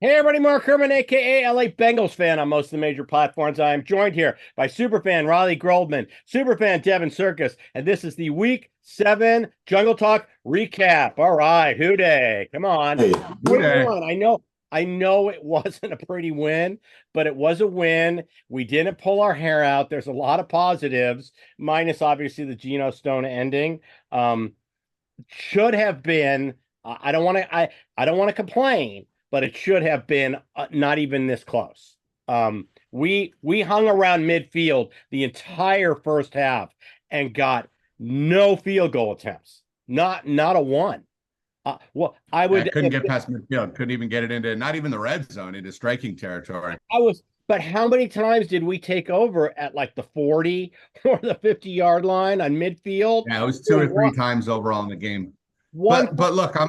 Hey everybody, Mark Herman, aka LA Bengals fan on most of the major platforms. I am joined here by superfan Riley Goldman, superfan Devin Circus, and this is the Week 7 Jungle Talk recap. All right, who day? Come on, Hey, we Day. won. I know, it wasn't a pretty win, but it was a win. We didn't pull our hair out. There's a lot of positives, minus obviously the Geno Stone ending. Should have been. I don't want to. I don't want to complain, but it should have been not even this close. We hung around midfield the entire first half and got no field goal attempts. Not a one. Well, I Yeah, would. couldn't get past midfield. Couldn't even get it into not even the red zone, into striking territory. I was. But how many times did we take over at like the 40 or the 50-yard line on midfield? Yeah, it was two Or or three one, times overall in the game. one. But look, I'm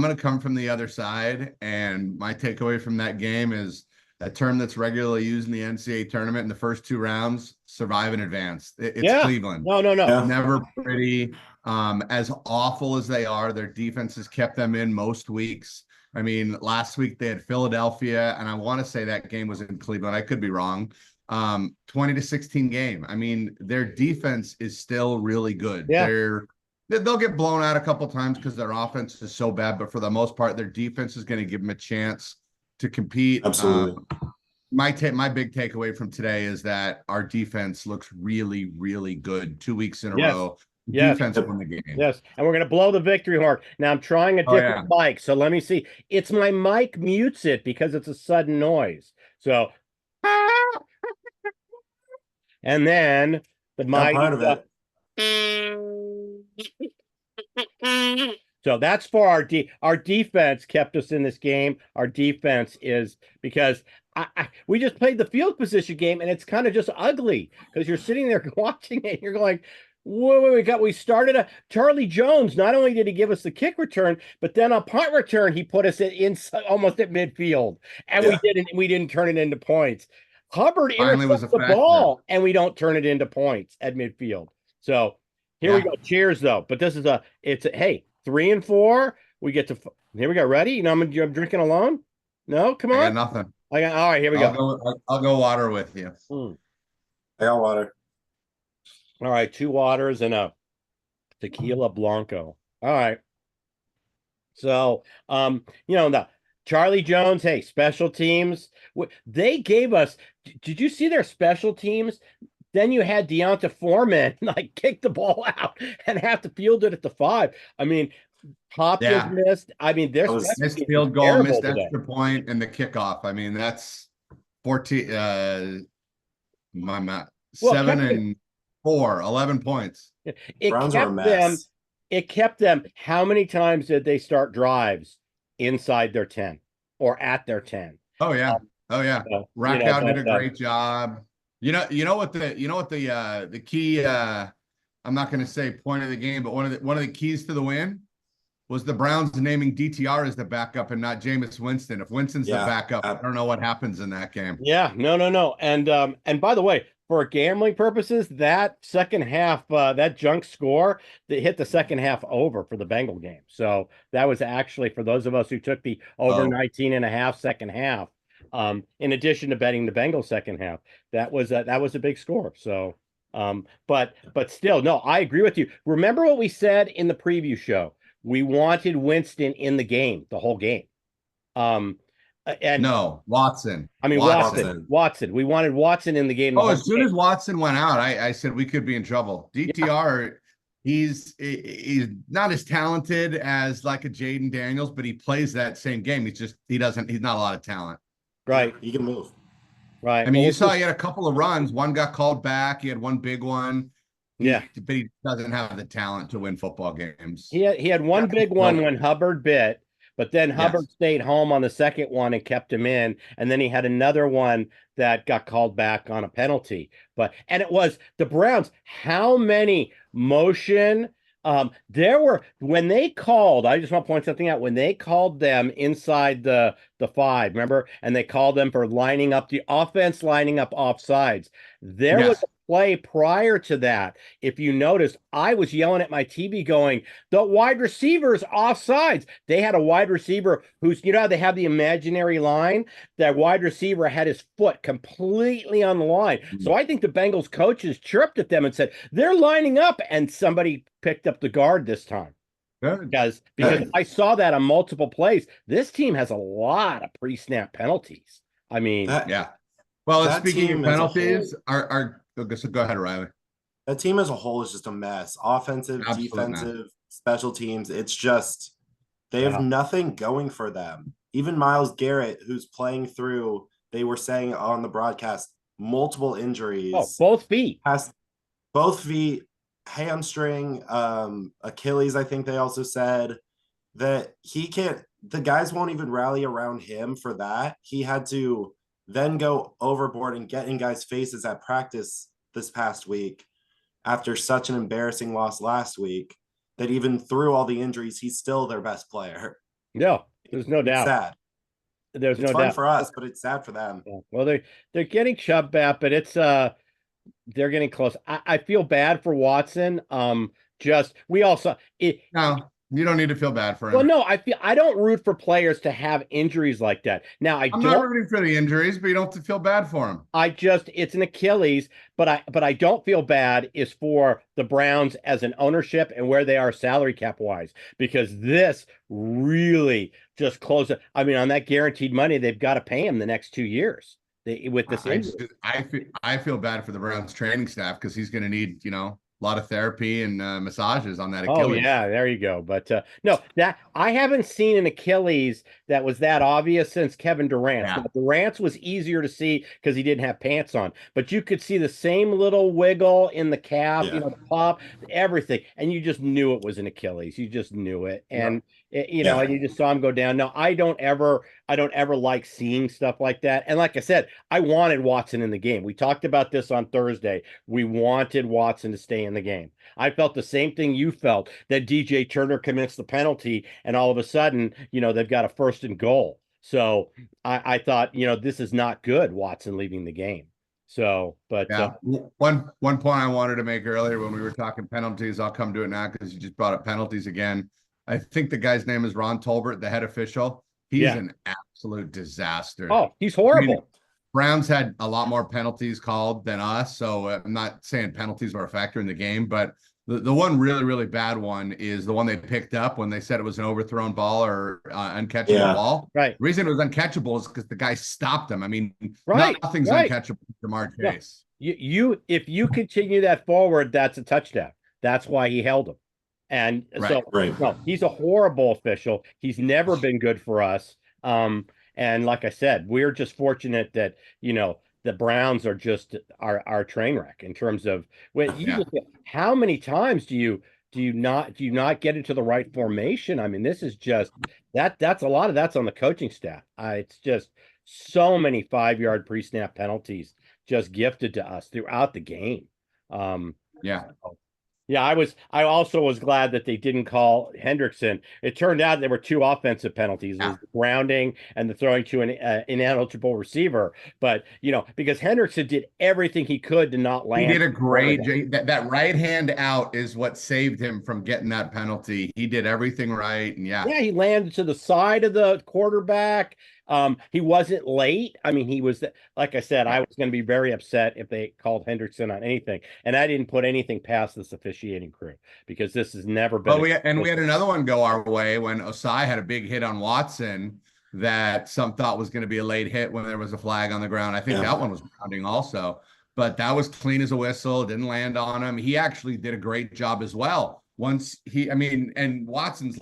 gonna come from the other side, and my takeaway from that game is a term that's regularly used in the NCAA tournament in the first two rounds: survive and advance. It's Yeah. Cleveland. No, no, no. yeah, Never pretty. As awful as they are, their defense has kept them in most weeks. I mean, last week they had Philadelphia, and I want to say that game was in Cleveland. I could be wrong. 20-16 game. I mean, their defense is still really good. Yeah. They'll get blown out a couple times because their offense is so bad, but for the most part, their defense is going to give them a chance to compete. absolutely. My big takeaway from today is that our defense looks really, really good 2 weeks in a Yes. row. Yes. Defense won the game. Yes, and we're going to blow the victory horn. Now I'm trying a Oh, different mic, so let me see. It's my mic mutes it because it's a sudden noise. So, and then the I'm mic. proud of it. So that's for our defense kept us in this game. Our defense is because we just played the field position game and it's kind of just ugly because you're sitting there watching it. And you're going, whoa, we started a Charlie Jones. Not only did he give us the kick return, but then on punt return he put us in almost at midfield, and Yeah. we didn't turn it into points. Hubbard Finally was intercepts the effective. ball and we don't turn it into points at midfield. So here we Yeah. go. Cheers, though. But this is hey, 3-4. We get to here we go. Ready? You know, I'm drinking alone. No, come I got on. nothing. All right. Here we go. I'll go water with you. I got water. All right, 2 waters and a tequila blanco. All right. So, the Charlie Jones, hey, special teams. They gave us. Did you see their special teams? Then you had Deonta Foreman like kick the ball out and have to field it at the 5. I mean, Hopkins missed. I mean, there's Missed field goal, missed extra point, and the kickoff. I mean, that's 14. My math. Well, 7 and 4, 11 points. It Browns are a kept them. mess. It kept them. How many times did they start drives inside their 10 or at their 10? Oh yeah. Oh yeah. So, Rackout did a great job. You know what the key I'm not going to say point of the game, but one of the keys to the win was the Browns naming DTR as the backup and not Jameis Winston. If Winston's the backup, I don't know what happens in that game. Yeah, no. And by the way, for gambling purposes, that second half, that junk score that hit the second half over for the Bengal game. So that was actually for those of us who took the over 19.5 second half. In addition to betting the Bengals second half, that was a big score. So, but still, no, I agree with you. Remember what we said in the preview show? We wanted Winston in the game, the whole game. And no, Watson. I mean, Watson. We wanted Watson in the game. As soon as Watson went out, I said we could be in trouble. DTR, he's not as talented as like a Jaden Daniels, but he plays that same game. He's not a lot of talent. Right. He can move. Right. I mean, you saw he had a couple of runs. One got called back. He had one big one. Yeah. But he doesn't have the talent to win football games. He had one big one when Hubbard bit, but then Hubbard stayed home on the second one and kept him in. And then he had another one that got called back on a penalty. And it was the Browns. How many motion? There were when they called, I just want to point something out. When they called them inside the 5, remember? And they called them for lining up the offense, lining up offsides. There was play prior to that, if you noticed, I was yelling at my TV going, the wide receiver's offsides. They had a wide receiver who's, how they have the imaginary line? That wide receiver had his foot completely on the line. So I think the Bengals coaches chirped at them and said, they're lining up, and somebody picked up the guard this time. Good. Because I saw that on multiple plays. This team has a lot of pre-snap penalties. I mean, Yeah. Well, that speaking of team as a penalties, whole- so go ahead, Riley. that team as a whole is just a mess. Offensive, Absolute defensive, special teams. It's just they have Yeah. nothing going for them. Even Myles Garrett, who's playing through, they were saying on the broadcast, multiple injuries. both feet. Has both feet, hamstring, Achilles, I think they also said that he can't, the guys won't even rally around him for that. He had to then go overboard and get in guys' faces at practice this past week after such an embarrassing loss last week, that even through all the injuries, he's still their best player. No, there's no doubt. Sad. There's It's no fun doubt for us, but it's sad for them. Yeah. Well, they're getting Chubb back, but it's they're getting close. I feel bad for Watson. Just we also it. No, you don't need to feel bad for him. Well, no, I don't root for players to have injuries like that. Now I'm not rooting for the injuries, but you don't have to feel bad for him. It's an Achilles, but I don't feel bad is for the Browns as an ownership and where they are salary cap wise, because this really just closed it. I mean, on that guaranteed money, they've got to pay him the next 2 years with this injury. I feel bad for the Browns training staff because he's going to need, a lot of therapy and massages on that Achilles. Oh yeah, there you go. But no, that I haven't seen an Achilles that was that obvious since Kevin Durant. Yeah. Now, Durant's was easier to see because he didn't have pants on, but you could see the same little wiggle in the calf, Yeah. the pop, everything, and you just knew it was an Achilles. You just knew it, and and you just saw him go down. No, I don't ever like seeing stuff like that. And like I said, I wanted Watson in the game. We talked about this on Thursday. We wanted Watson to stay in the game. I felt the same thing you felt, that DJ Turner commits the penalty and all of a sudden, they've got a 1st and goal. So I thought, this is not good, Watson leaving the game. So, but yeah, one point I wanted to make earlier when we were talking penalties, I'll come to it now because you just brought up penalties again. I think the guy's name is Ron Tolbert, the head official. He's an absolute disaster. Oh, he's horrible. I mean, Browns had a lot more penalties called than us, so I'm not saying penalties were a factor in the game, but the one really, really bad one is the one they picked up when they said it was an overthrown ball or uncatchable ball. Right. The reason it was uncatchable is because the guy stopped him. I mean, nothing's right. uncatchable for Jamar Chase. You if you continue that forward, that's a touchdown. That's why he held him. And no, he's a horrible official. He's never been good for us. And like I said, we're just fortunate that, the Browns are just our train wreck in terms of how many times do you not get into the right formation? I mean, this is just that's a lot of that's on the coaching staff. It's just so many 5-yard pre-snap penalties just gifted to us throughout the game. Yeah, I also was glad that they didn't call Hendrickson. It turned out there were 2 offensive penalties, the grounding and the throwing to an ineligible receiver. But, because Hendrickson did everything he could to not land. He did a great that right hand out is what saved him from getting that penalty. He did everything right. And he landed to the side of the quarterback. He wasn't late. I mean, he was, like I said, I was going to be very upset if they called Hendrickson on anything. And I didn't put anything past this officiating crew because this has never been. Well, we had another one go our way when Osai had a big hit on Watson that some thought was going to be a late hit when there was a flag on the ground. I think that one was grounding also, but that was clean as a whistle. Didn't land on him. He actually did a great job as well. And Watson's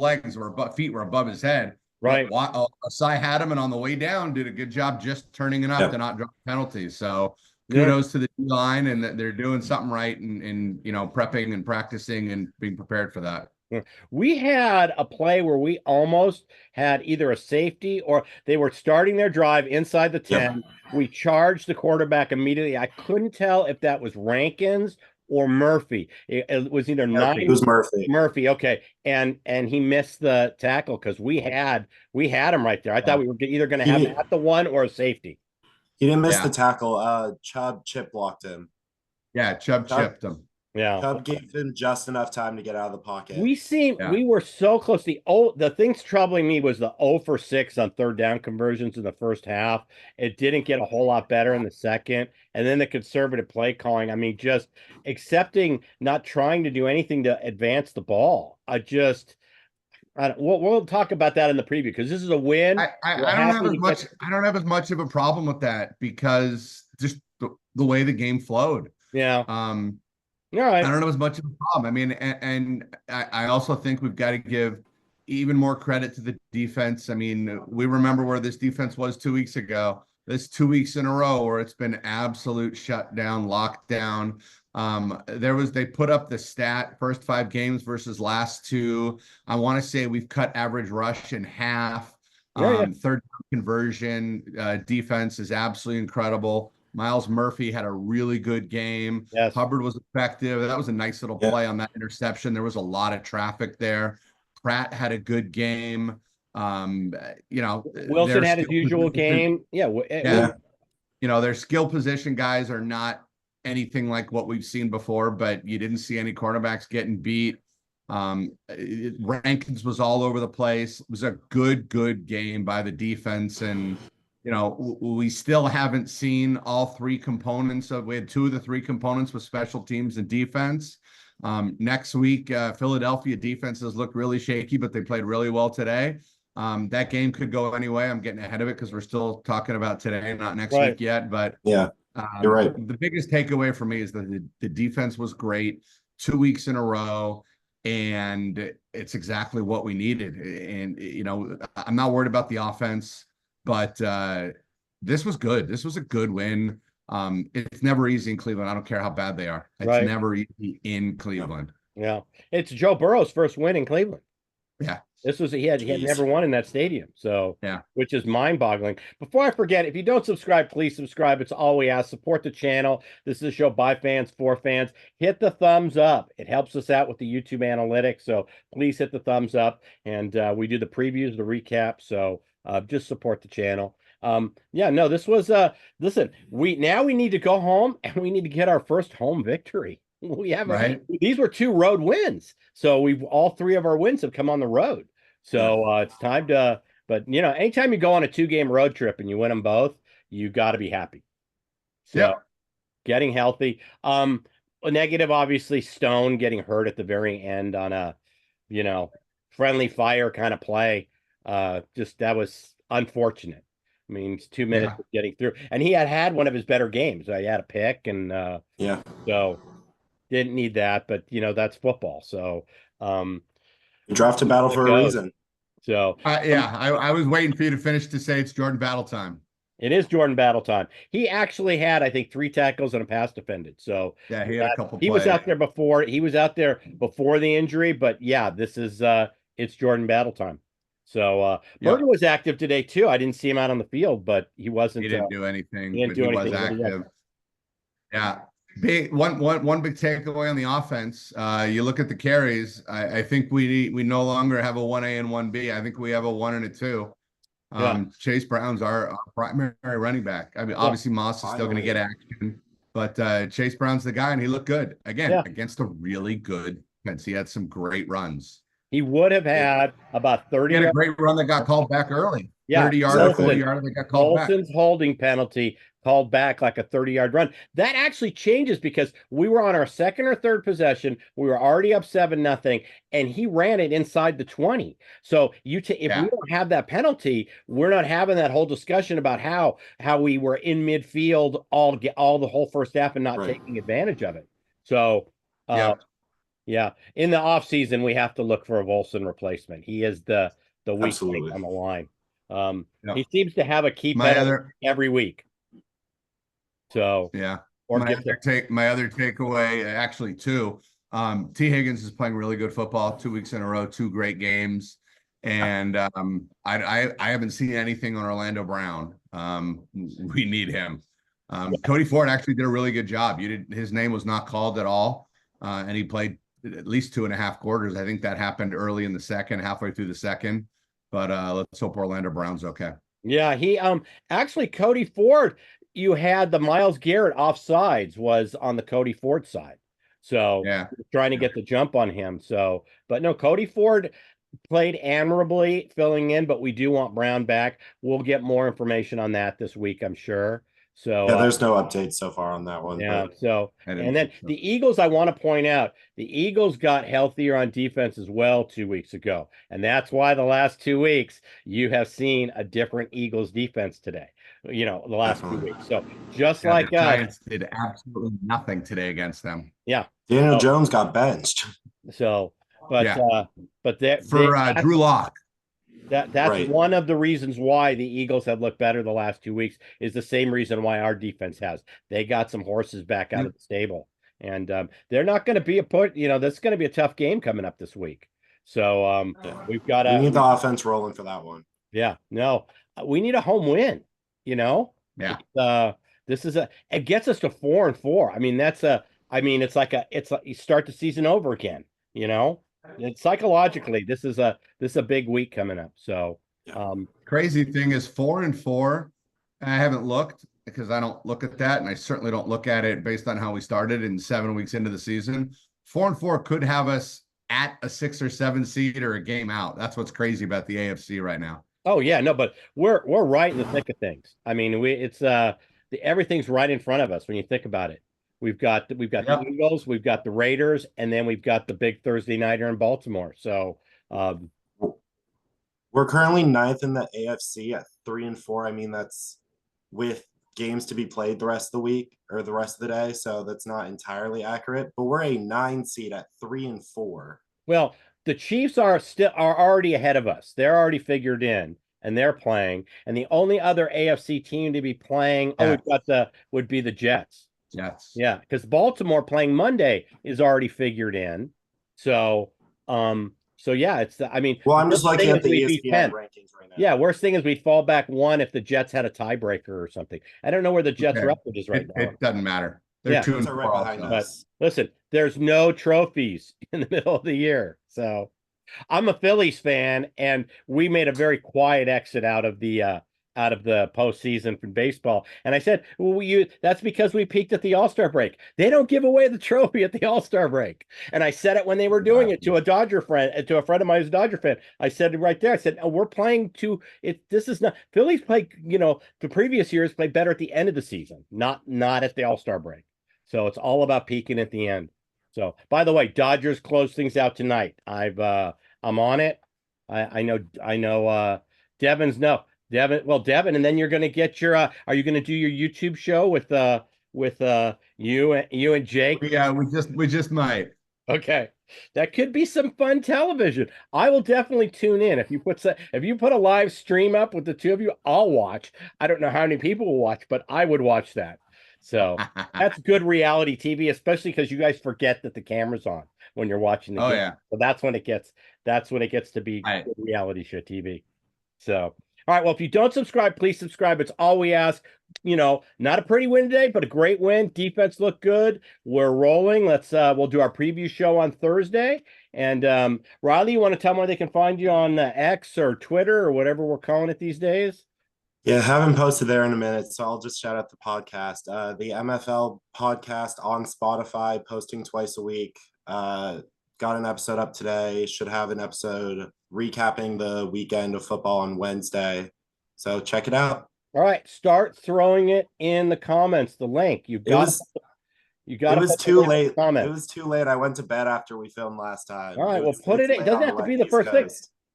feet were above his head. Right. Osai had him, and on the way down, did a good job just turning it up to not drop penalties. So kudos to the D-line, and that they're doing something right in prepping and practicing and being prepared for that. We had a play where we almost had either a safety or they were starting their drive inside the 10. We charged the quarterback immediately. I couldn't tell if that was Rankins or Murphy. It was either It was Murphy. Murphy, okay, and he missed the tackle because we had him right there. I thought we were either going to have him at the 1 or a safety. He didn't miss the tackle. Chip blocked him. Yeah, Chubb chipped him. Yeah. Chubb gave him just enough time to get out of the pocket. Yeah. We were so close. The things troubling me was the 0 for 6 on third down conversions in the first half. It didn't get a whole lot better in the second. And then the conservative play calling. I mean, just accepting, not trying to do anything to advance the ball. We'll talk about that in the preview because this is a win. I don't have as much. I don't have as much of a problem with that because just the way the game flowed. Yeah. All right. I don't have as much of a problem. I mean, and I also think we've got to give even more credit to the defense. I mean, we remember where this defense was 2 weeks ago. This 2 weeks in a row where it's been absolute shutdown, lockdown. They put up the stat first 5 games versus last 2. I want to say we've cut average rush in half. Third down conversion defense is absolutely incredible. Miles Murphy had a really good game. Yes. Hubbard was effective. That was a nice little play on that interception. There was a lot of traffic there. Pratt had a good game. Wilson had his usual game. Yeah. Their skill position guys are not anything like what we've seen before, but you didn't see any cornerbacks getting beat. Rankins was all over the place. It was a good game by the defense. And, we still haven't seen all 3 components we had 2 of the 3 components with special teams and defense. Next week, Philadelphia defenses looked really shaky, but they played really well today. That game could go anyway. I'm getting ahead of it because we're still talking about today, not next week yet. But yeah, you're right. The biggest takeaway for me is that the defense was great 2 weeks in a row, and it's exactly what we needed. And I'm not worried about the offense, but this was good. This was a good win. It's never easy in Cleveland. I don't care how bad they are. It's never easy in Cleveland. Yeah. It's Joe Burrow's first win in Cleveland. Yeah. He had never won in that stadium. So, yeah, which is mind boggling. Before I forget, if you don't subscribe, please subscribe. It's all we ask. Support the channel. This is a show by fans for fans. Hit the thumbs up. It helps us out with the YouTube analytics. So please hit the thumbs up. And we do the previews, the recap. So just support the channel. This was listen, we need to go home and we need to get our first home victory. We have these were 2 road wins. So all 3 of our wins have come on the road. So it's time to, but anytime you go on a 2-game road trip and you win them both, you got to be happy. So getting healthy. A negative, obviously, Stone getting hurt at the very end on a, friendly fire kind of play. That was unfortunate. I mean, it's 2 minutes of getting through, and he had one of his better games. He had a pick, and so didn't need that, but that's football. So, you drafted Battle for a reason. So, I was waiting for you to finish to say it's Jordan Battle time. It is Jordan Battle time. He actually had, I think, 3 tackles and a pass defended. So he had a couple. He was out there before. He was out there before the injury, but this is it's Jordan Battle time. So Burton was active today too. I didn't see him out on the field, but he wasn't. He didn't do anything. He was active. Yeah. One big takeaway on the offense. You look at the carries. I think we no longer have a 1A and 1B. I think we have a 1 and a 2. Chase Brown's our primary running back. I mean, obviously Moss is still going to get action, but Chase Brown's the guy, and he looked good again against a really good defense. He had some great runs. He would have had about 30. He had a great run that got called back early. 30-yard, 40-yard that got called back. Olsen's holding penalty called back like a 30-yard run. That actually changes because we were on our second or third possession. We were already up 7-0, and he ran it inside the 20. So if we don't have that penalty, we're not having that whole discussion about how we were in midfield all the whole first half and not taking advantage of it. So in the offseason, we have to look for a Volson replacement. He is the weak link on the line. He seems to have a key every week. So my other takeaway, actually 2. T. Higgins is playing really good football 2 weeks in a row, 2 great games, and I haven't seen anything on Orlando Brown. We need him. Cody Ford actually did a really good job. His name was not called at all, and he played at least 2.5 quarters. I think that happened early in the second, halfway through the second. But let's hope Orlando Brown's okay. Yeah, he actually Cody Ford you had the Myles Garrett offsides was on the Cody Ford side. So Yeah. trying to get the jump on him. So, but no, Cody Ford played admirably filling in, but we do want Brown back. We'll get more information on that this week, I'm sure. So, Yeah, there's no updates so far on that one. yeah. But So, I didn't and then think so. the Eagles, I want to point out, the Eagles got healthier on defense as well 2 weeks ago. And that's why the last 2 weeks you have seen a different Eagles defense today, the last definitely. 2 weeks. So just Yeah, like the us, Giants did absolutely nothing today against them. yeah. Daniel So, Jones got benched. so but Yeah. but that For Drew Lock. that's Right. one of the reasons why the Eagles have looked better the last 2 weeks is the same reason why our defense has. They got some horses back out of the stable, and they're not going to be that's going to be a tough game coming up this week. So Yeah. we've got We to, need the offense rolling for that one. yeah, no, we need a home win. Yeah. It gets us to 4-4. I mean, it's like you start the season over again. You know, and psychologically, this is a big week coming up. So, Crazy thing is 4-4. I haven't looked because I don't look at that, and I certainly don't look at it based on how we started in 7 weeks into the season. 4-4 could have us at a 6 or 7 seed or a game out. That's what's crazy about the AFC right now. oh yeah, no, but we're right in the thick of things. I mean, everything's right in front of us when you think about it. We've got the Yep. Eagles, we've got the Raiders, and then we've got the big Thursday nighter in Baltimore. So, We're currently ninth in the AFC at 3-4. I mean, that's with games to be played the rest of the week or the rest of the day. So that's not entirely accurate, but we're a 9 seed at 3-4. well, the Chiefs are already ahead of us. They're already figured in and they're playing. And the only other AFC team to be playing, Yeah. would be the Jets. Jets. Yeah, because Baltimore playing Monday is already figured in. So, yeah, I mean, Well, I'm just worst looking thing at is the we'd be ESPN 10th. rankings right now. Yeah, worst thing is we'd fall back one if the Jets had a tiebreaker or something. I don't know where the Jets Okay. record is right now. It doesn't matter. They're Yeah. 2 and Jets are 4 right behind also. But us. listen, there's no trophies in the middle of the year. So I'm a Phillies fan, and we made a very quiet exit out of the postseason from baseball. And I said, well, that's because we peaked at the All-Star break. They don't give away the trophy at the All-Star break. And I said it when they were doing it to a Dodger friend, to a friend of mine who's a Dodger fan. I said it right there. I said, oh, we're playing to it. This is not Phillies play, the previous years play better at the end of the season, not at the All-Star break. So it's all about peaking at the end. So, by the way, Dodgers close things out tonight. I'm on it. I know Devin, and then you're going to get are you going to do your YouTube show with you and Jake? Yeah, we just might. Okay. That could be some fun television. I will definitely tune in. If you put a live stream up with the two of you, I'll watch. I don't know how many people will watch, but I would watch that. So that's good reality TV, especially because you guys forget that the camera's on when you're watching the game. Yeah. So that's when it gets to be good reality show TV. So, all right. Well, if you don't subscribe, please subscribe. It's all we ask. Not a pretty win today, but a great win. Defense looked good. We're rolling. We'll do our preview show on Thursday. And Riley, you want to tell them where they can find you on X or Twitter or whatever we're calling it these days? Yeah, haven't posted there in a minute, so I'll just shout out the podcast. The MFL podcast on Spotify, posting twice a week. Got an episode up today. Should have an episode recapping the weekend of football on Wednesday. So check it out. All right, start throwing it in the comments. The link It was too late. It was too late. I went to bed after we filmed last time. All right, well, put it in. It doesn't have to be the first thing.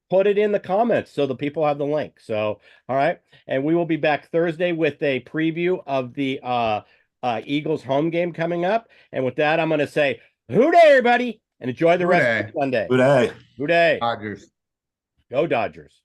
Put it in the comments so the people have the link. So, all right, and we will be back Thursday with a preview of the Eagles home game coming up. And with that, I'm going to say, hooday, everybody, and enjoy the rest of Sunday. Hooday. Hooday. Dodgers. Go Dodgers.